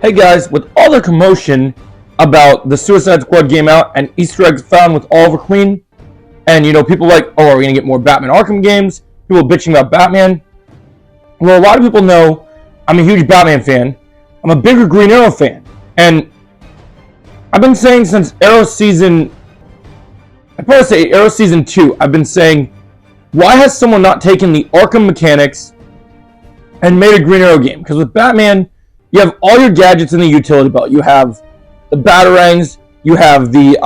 Hey guys, with all the commotion about the Suicide Squad game out and Easter eggs found with Oliver Queen, and people like, oh, are we gonna get more Batman Arkham games? People bitching about Batman. Well, a lot of people know I'm a huge Batman fan. I'm a bigger Green Arrow fan, and I've been saying since Arrow season 2, I've been saying, why has someone not taken the Arkham mechanics and made a Green Arrow game? Because with Batman, you have all your gadgets in the utility belt. You have the batarangs, you have the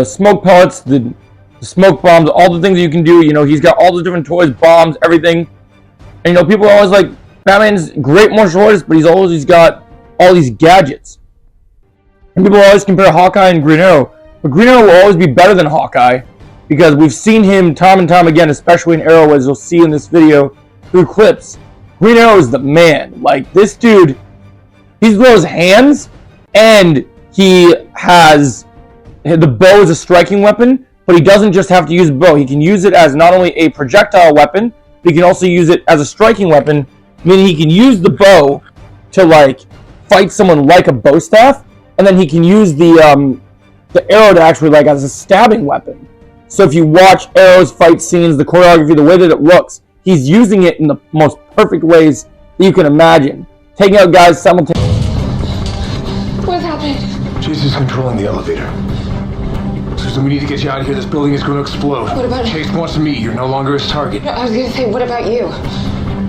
smoke pellets, the smoke bombs, all the things that you can do. He's got all the different toys, bombs, everything. And people are always like, Batman's great martial artist, but he's got all these gadgets. And people always compare Hawkeye and Green Arrow, but Green Arrow will always be better than Hawkeye because we've seen him time and time again, especially in Arrow, as you'll see in this video through clips. Green Arrow is the man. Like, this dude, he's those hands, and he has the bow as a striking weapon, but he doesn't just have to use a bow. He can use it as not only a projectile weapon, but he can also use it as a striking weapon, meaning he can use the bow to, fight someone like a bow staff, and then he can use the arrow to actually, as a stabbing weapon. So if you watch Arrow's fight scenes, the choreography, the way that it looks, he's using it in the most perfect ways that you can imagine. Taking out guys simultaneously. What's happening? Jason's controlling the elevator. So we need to get you out of here. This building is going to explode. What about Chase wants to meet you. You're no longer his target. No, I was going to say, what about you?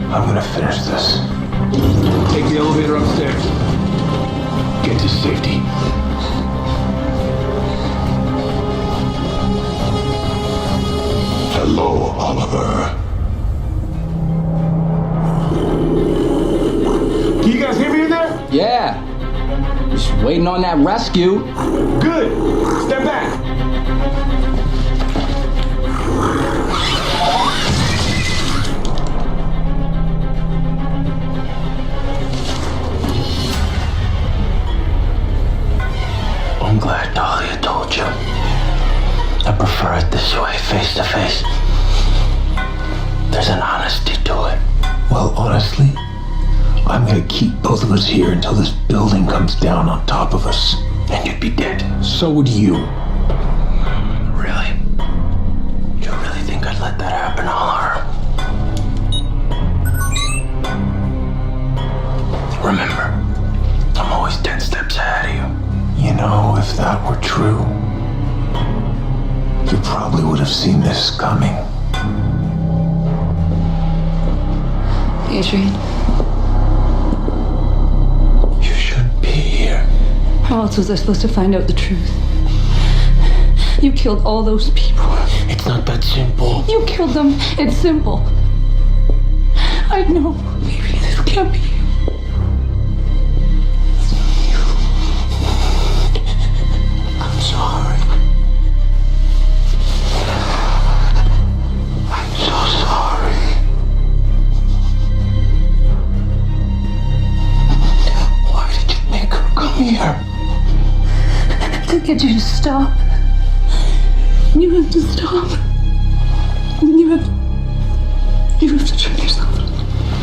I'm going to finish this. Take the elevator upstairs. Get to safety. Hello, Oliver. Can you guys hear me in there? Yeah. Just waiting on that rescue. Good. Step back. I'm glad Dahlia told you. I prefer it this way, face to face. There's an honesty to it. Well, honestly, I'm gonna keep both of us here until this building comes down on top of us. And you'd be dead. So would you. Really? You really think I'd let that happen, Oliver? Remember, I'm always 10 steps ahead of you. You know, if that were true, you probably would have seen this coming. Adrian, You shouldn't be here. how else was I supposed to find out the truth? You killed all those people. It's not that simple. You killed them. It's simple. I know. Maybe this can't be you. I'm sorry. I'm so sorry. Why did you make her come here? To get you to stop. You have to stop. You have to check yourself.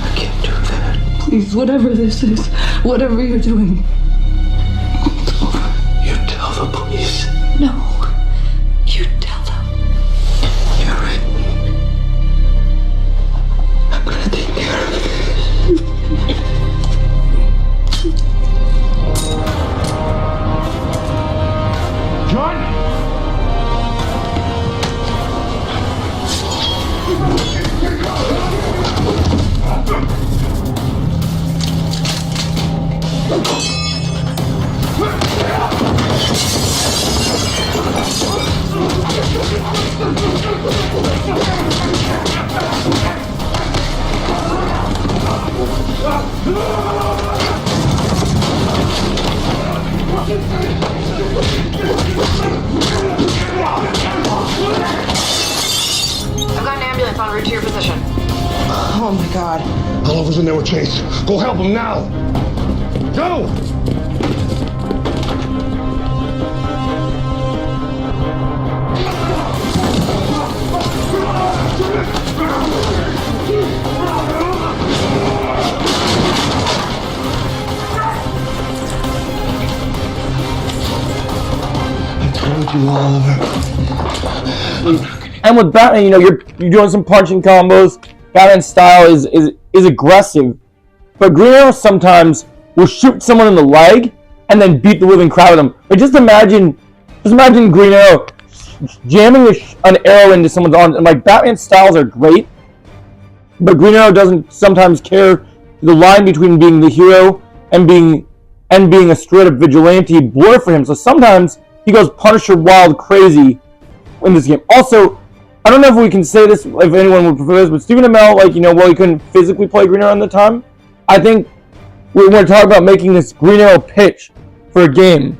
I can't do that. Please, whatever this is, whatever you're doing. It's over. You tell the police. No. You tell them. You're right. I'm gonna take care of it. John? I've got an ambulance en route to your position. Oh my God. Oliver's in there with Chase. Go help him now. Go! you, Oliver. And with Batman, you know, you're doing some punching combos. Batman's style is aggressive, but Green Arrow sometimes will shoot someone in the leg and then beat the living crap out of them. But just imagine Green Arrow jamming an arrow into someone's arm. And like, Batman's styles are great, but Green Arrow doesn't sometimes care. The line between being the hero and being a straight up vigilante blur for him. So sometimes he goes Punisher wild crazy in this game. Also, I don't know if we can say this, if anyone would prefer this, but Stephen Amell, like, you know, while he couldn't physically play Green Arrow at the time, I think we're going to talk about making this Green Arrow pitch for a game.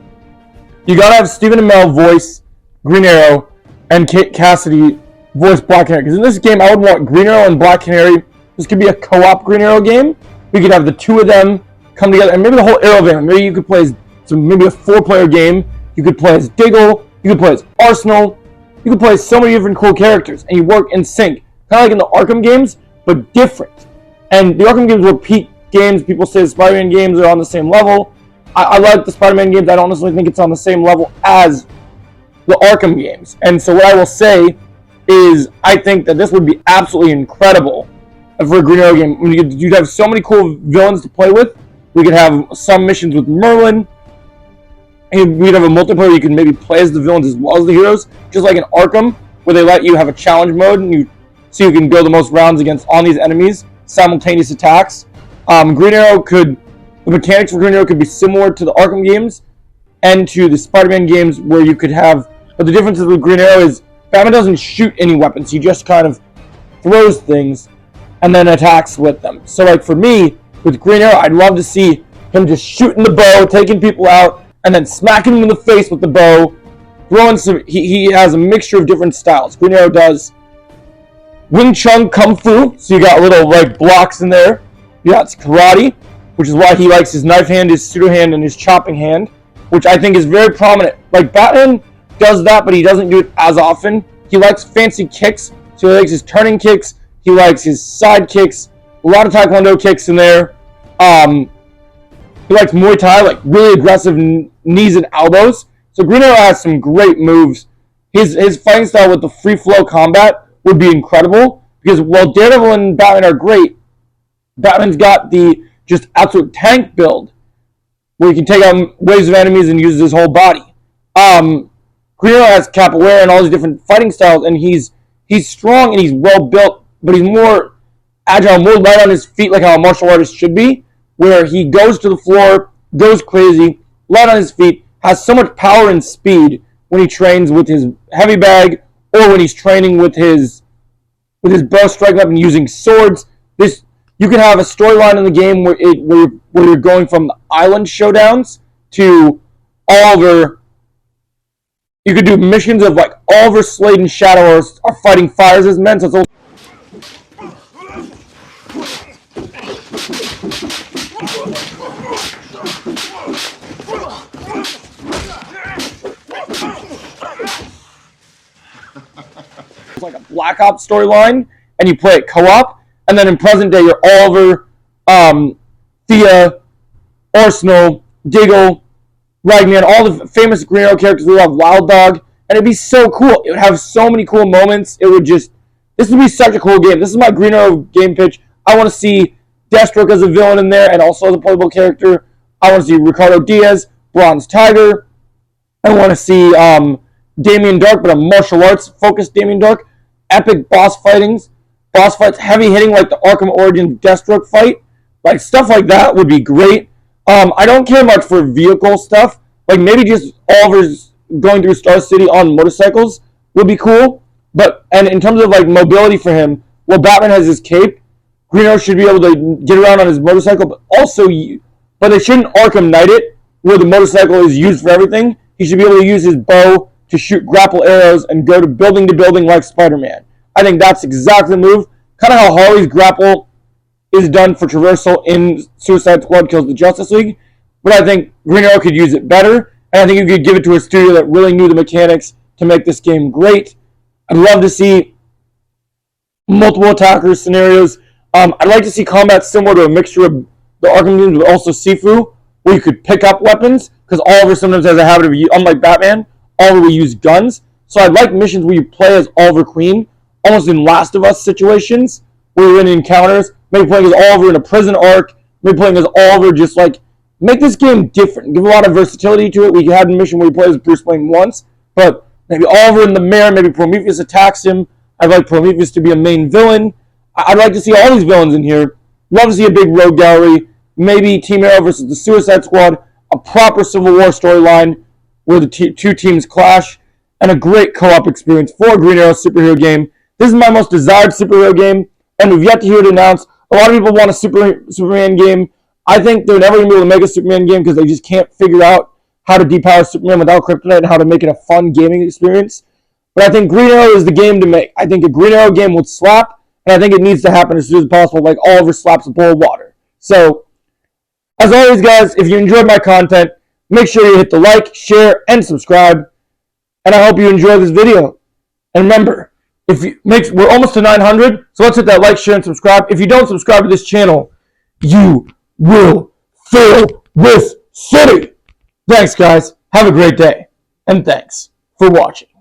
You gotta have Stephen Amell voice Green Arrow and Kate Cassidy voice Black Canary. Because in this game, I would want Green Arrow and Black Canary. This could be a co-op Green Arrow game. We could have the two of them come together, and maybe the whole Arrow van. Maybe you could play as maybe a 4-player game. You could play as Diggle. You could play as Arsenal. You could play as so many different cool characters, and you work in sync, kind of like in the Arkham games, but different. And the Arkham games were peak games. People say the Spider-Man games are on the same level. I like the Spider-Man games. I don't necessarily think it's on the same level as the Arkham games. And so what I will say is I think that this would be absolutely incredible for a Green Arrow game. You'd have so many cool villains to play with. We could have some missions with Merlin. And we'd have a multiplayer you can maybe play as the villains as well as the heroes. Just like in Arkham, where they let you have a challenge mode and you can go the most rounds against all these enemies, simultaneous attacks. Green Arrow the mechanics for Green Arrow could be similar to the Arkham games and to the Spider-Man games, where you could have, but the difference with Green Arrow is Batman doesn't shoot any weapons. He just kind of throws things and then attacks with them. So like for me, with Green Arrow, I'd love to see him just shooting the bow, taking people out, and then smacking them in the face with the bow, throwing some, he has a mixture of different styles. Green Arrow does Wing Chun Kung Fu, so you got little like blocks in there. You got karate, which is why he likes his knife hand, his pseudo hand, and his chopping hand, which I think is very prominent. Like, Batman does that, but he doesn't do it as often. He likes fancy kicks, so he likes his turning kicks, he likes his side kicks, a lot of Taekwondo kicks in there. He likes Muay Thai, like really aggressive knees and elbows. So Green Arrow has some great moves. His fighting style with the free flow combat would be incredible, because while Daredevil and Batman are great, Batman's got the just absolute tank build, where he can take out waves of enemies and uses his whole body. Green Arrow has capoeira and all these different fighting styles, and he's strong and he's well built, but he's more agile, more light on his feet, like how a martial artist should be, where he goes to the floor, goes crazy, light on his feet, has so much power and speed when he trains with his heavy bag, or when he's training with his bow striking up and using swords. You can have a storyline in the game where you're going from the island showdowns to Oliver. You could do missions of like Oliver, Slade, and Shadow are fighting fires as men. So it's like a Black Ops storyline, and you play it co-op. And then in present day, you're Oliver, Thea, Arsenal, Diggle, Ragman, all the famous Green Arrow characters. We have Wild Dog, and it'd be so cool. It would have so many cool moments. This would be such a cool game. This is my Green Arrow game pitch. I want to see Deathstroke as a villain in there, and also as a playable character. I want to see Ricardo Diaz, Bronze Tiger. I want to see Damien Dark, but a martial arts focused Damien Dark. Epic boss fights, heavy hitting like the Arkham Origins Deathstroke fight. Like, stuff like that would be great. I don't care much for vehicle stuff. Like, maybe just Oliver's going through Star City on motorcycles would be cool. And in terms of like mobility for him, well, Batman has his cape. Green Arrow should be able to get around on his motorcycle, but they shouldn't Arkham Knight it, where the motorcycle is used for everything. He should be able to use his bow to shoot grapple arrows and go to building like Spider-Man. I think that's exactly the move. Kind of how Harley's grapple is done for traversal in Suicide Squad Kills the Justice League. But I think Green Arrow could use it better, and I think you could give it to a studio that really knew the mechanics to make this game great. I'd love to see multiple attacker scenarios. I'd like to see combat similar to a mixture of the Arkham games, but also Sifu, where you could pick up weapons, because Oliver sometimes has a habit of, unlike Batman, Oliver will use guns. So I like missions where you play as Oliver Queen, almost in Last of Us situations, where you're in encounters, maybe playing as Oliver in a prison arc, maybe playing as Oliver, just like, make this game different. Give a lot of versatility to it. We had a mission where you play as Bruce Wayne once, but maybe Oliver in the mayor, maybe Prometheus attacks him. I'd like Prometheus to be a main villain. I'd like to see all these villains in here. Love to see a big rogue gallery. Maybe Team Arrow versus the Suicide Squad. A proper Civil War storyline where the two teams clash. And a great co-op experience for a Green Arrow superhero game. This is my most desired superhero game, and we've yet to hear it announced. A lot of people want a Superman game. I think they're never going to be able to make a Superman game because they just can't figure out how to depower Superman without kryptonite and how to make it a fun gaming experience. But I think Green Arrow is the game to make. I think a Green Arrow game would slap, and I think it needs to happen as soon as possible, like Oliver slaps a bowl of water. So, as always, guys, if you enjoyed my content, make sure you hit the like, share, and subscribe. And I hope you enjoy this video. And remember, we're almost to 900, so let's hit that like, share, and subscribe. If you don't subscribe to this channel, you will fail this city. Thanks, guys. Have a great day. And thanks for watching.